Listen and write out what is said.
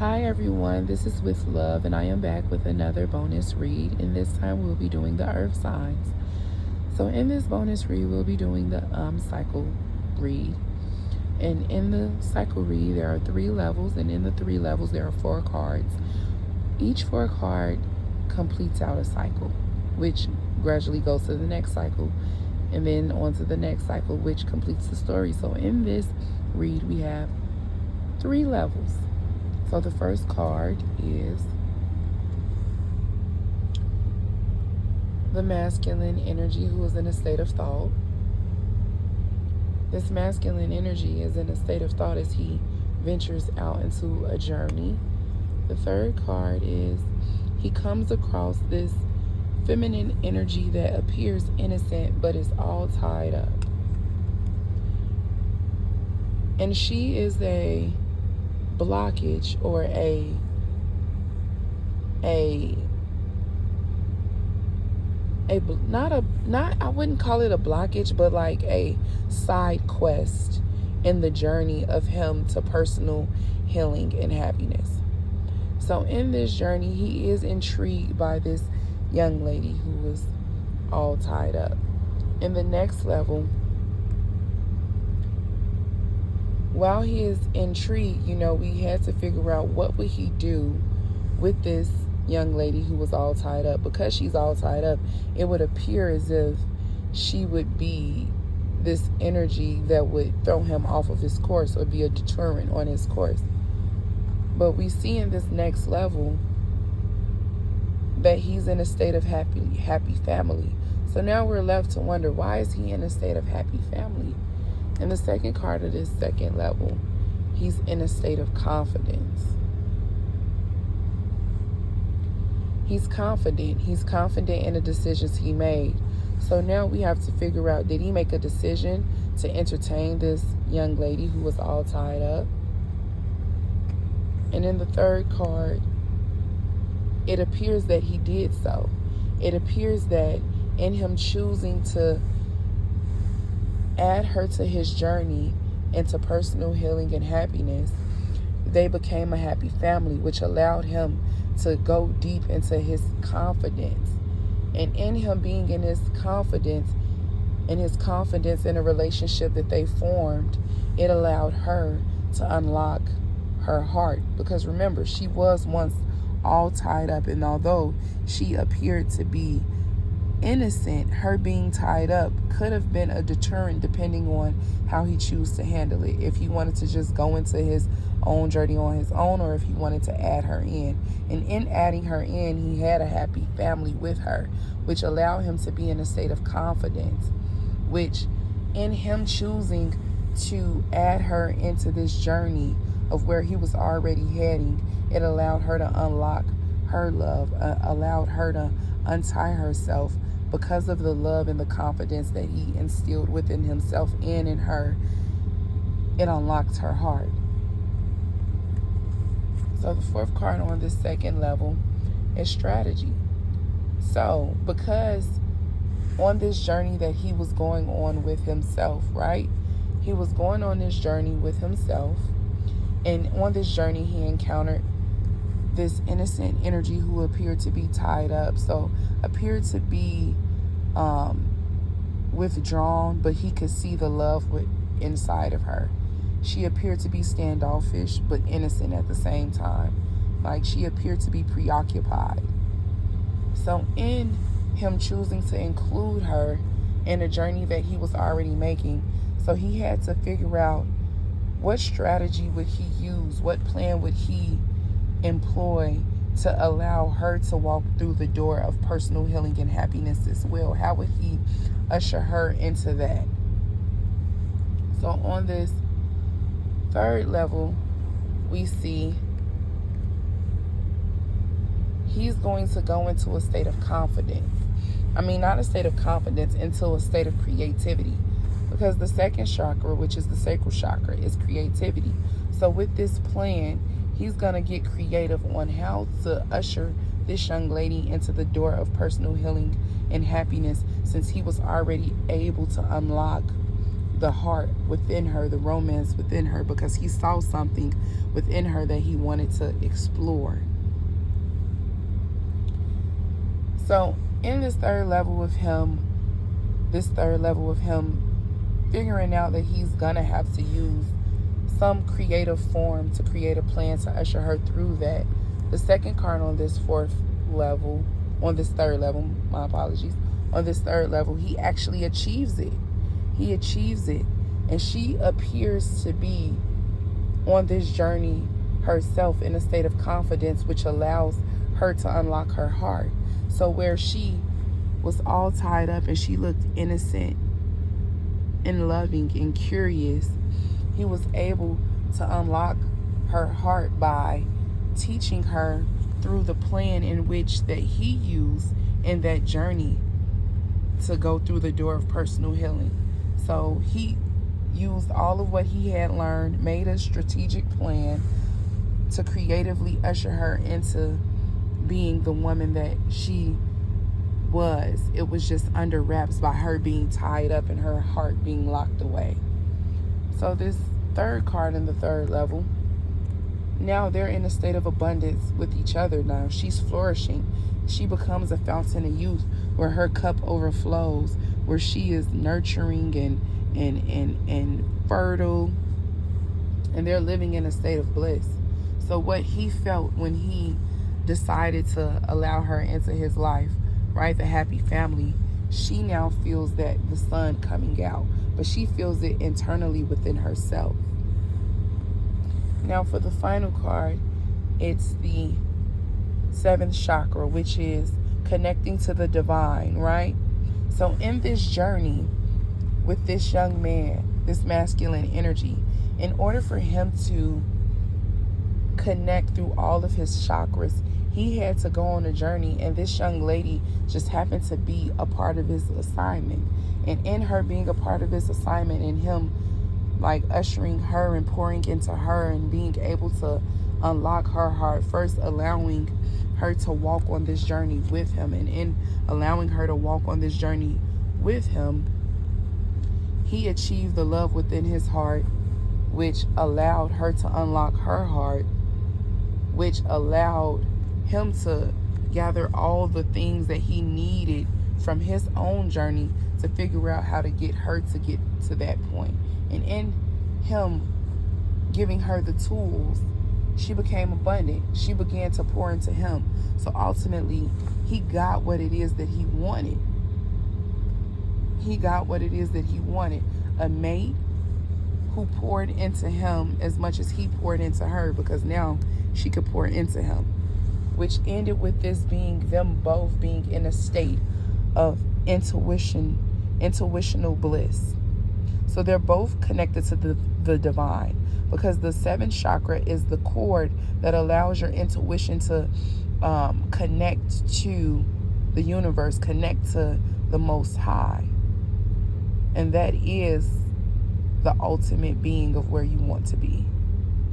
Hi everyone, this is with Love, and I am back with another bonus read. And this time we'll be doing the earth signs. So in this bonus read, we'll be doing the cycle read. And in the cycle read, there are 3 levels, and in the 3 levels, there are 4 cards. Each 4 card completes out a cycle, which gradually goes to the next cycle, and then on to the next cycle, which completes the story. So in this read, we have 3 levels. So the first card is the masculine energy, who is in a state of thought. This masculine energy is in a state of thought as he ventures out into a journey. The third card is he comes across this feminine energy that appears innocent but is all tied up. And she is a blockage or a not I wouldn't call it a blockage, but like a side quest in the journey of him to personal healing and happiness. So in this journey, he is intrigued by this young lady who was all tied up. In the next level, while he is intrigued, we had to figure out what would he do with this young lady who was all tied up. Because she's all tied up, it would appear as if she would be this energy that would throw him off of his course or be a deterrent on his course. But we see in this next level that he's in a state of happy family. So now we're left to wonder, why is he in a state of happy family? In the second card of this second level, he's in a state of confidence. He's confident. He's confident in the decisions he made. So now we have to figure out, did he make a decision to entertain this young lady who was all tied up? And in the third card, it appears that he did so. It appears that in him choosing to add her to his journey into personal healing and happiness, they became a happy family, which allowed him to go deep into his confidence. And in him being in his confidence in a relationship that they formed, it allowed her to unlock her heart. Because remember, she was once all tied up, and although she appeared to be innocent, her being tied up could have been a deterrent depending on how he chose to handle it. If he wanted to just go into his own journey on his own, or if he wanted to add her in. And in adding her in, he had a happy family with her, which allowed him to be in a state of confidence, which in him choosing to add her into this journey of where he was already heading, it allowed her to unlock her love, allowed her to untie herself because of the love and the confidence that he instilled within himself and in her. It unlocked her heart. So the fourth card on this second level is strategy. So because on this journey that he was going on with himself, right? He was going on this journey with himself, and on this journey he encountered this innocent energy who appeared to be tied up. So appeared to be withdrawn, but he could see the love inside of her. She appeared to be standoffish but innocent at the same time. Like, she appeared to be preoccupied. So in him choosing to include her in a journey that he was already making, so he had to figure out what strategy would he use, what plan would he employ to allow her to walk through the door of personal healing and happiness as well. How would he usher her into that? So on this third level, we see he's going to go into a state of confidence. I mean, not a state of confidence, into a state of creativity. Because the second chakra, which is the sacral chakra, is creativity. So with this plan, he's going to get creative on how to usher this young lady into the door of personal healing and happiness, since he was already able to unlock the heart within her, the romance within her, because he saw something within her that he wanted to explore. So in this third level of him figuring out that he's gonna have to use some creative form to create a plan to usher her through that. The second card on this third level, on this third level, he actually achieves it. He achieves it. And she appears to be on this journey herself in a state of confidence, which allows her to unlock her heart. So where she was all tied up and she looked innocent and loving and curious, he was able to unlock her heart by teaching her through the plan in which that he used in that journey to go through the door of personal healing. So he used all of what he had learned, made a strategic plan to creatively usher her into being the woman that she was. It was just under wraps by her being tied up and her heart being locked away. So this third card in the third level, now they're in a state of abundance with each other now. She's flourishing. She becomes a fountain of youth where her cup overflows, where she is nurturing and fertile, and they're living in a state of bliss. So what he felt when he decided to allow her into his life, right, the happy family, she now feels that the sun coming out, but she feels it internally within herself. Now for the final card, it's the seventh chakra, which is connecting to the divine, right? So in this journey with this young man, this masculine energy, in order for him to connect through all of his chakras, he had to go on a journey, and this young lady just happened to be a part of his assignment. And in her being a part of his assignment, and him like ushering her and pouring into her and being able to unlock her heart, first allowing her to walk on this journey with him, and in allowing her to walk on this journey with him, he achieved the love within his heart, which allowed her to unlock her heart, which allowed him to gather all the things that he needed from his own journey to figure out how to get her to get to that point. And in him giving her the tools, she became abundant. She began to pour into him. So ultimately, he got what it is that he wanted. He got what it is that he wanted. A mate who poured into him as much as he poured into her, because now she could pour into him, which ended with this being them both being in a state of intuitional bliss. So they're both connected to the divine, because the seventh chakra is the cord that allows your intuition to connect to the universe, connect to the Most High. And that is the ultimate being of where you want to be.